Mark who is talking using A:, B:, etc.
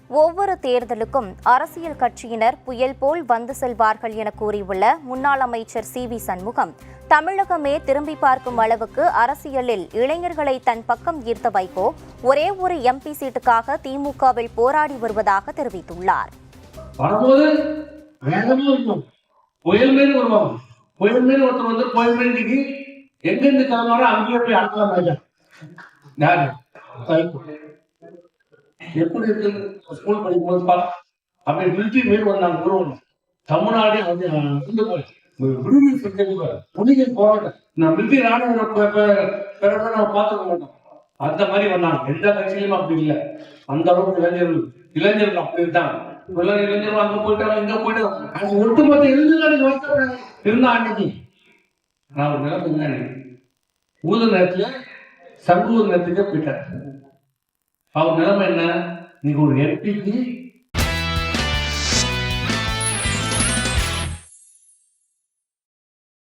A: ஒவ்வொரு தேர்தலுக்கும் அரசியல் கட்சியினர் புயல் போல் வந்து செல்வார்கள் என கூறியுள்ள முன்னாள் அமைச்சர் சி.வி. சண்முகம், தமிழகமே திரும்பி பார்க்கும் அளவுக்கு அரசியலில் இளைஞர்களை தன் பக்கம் ஈர்த்த வைகோ ஒரே ஒரு எம்பி சீட்டுக்காக திமுகவில் போராடி வருவதாக தெரிவித்துள்ளார்.
B: எப்படி இருக்கு ஸ்கூல் படிக்கும்போது அப்படி மிலிட்ரி மேல் வந்தாங்க குருவன் தமிழ்நாடே வந்து விடுதலை போராட்டம் நான் மிலிட்ரி ராணுவ நம்ம பார்த்துக்க மாட்டோம். அந்த மாதிரி வந்தாங்க. எந்த கட்சியிலுமே அப்படி இல்லை. அந்த அளவுக்கு இளைஞர்கள் அப்படி இருந்தாங்க. இளைஞர்கள் அங்க போயிட்டாங்க, இங்க போயிட்டாங்க. அது ஒட்டுமொத்த இளைஞர்கள் இருந்தா அன்னைக்கு நான் ஒரு நிலைமை ஊத நேரத்துல சங்கூர் நேரத்துக்கே போயிட்டார். அவர் நிலைமை என்ன? நீங்க ஒரு எம்பிக்கு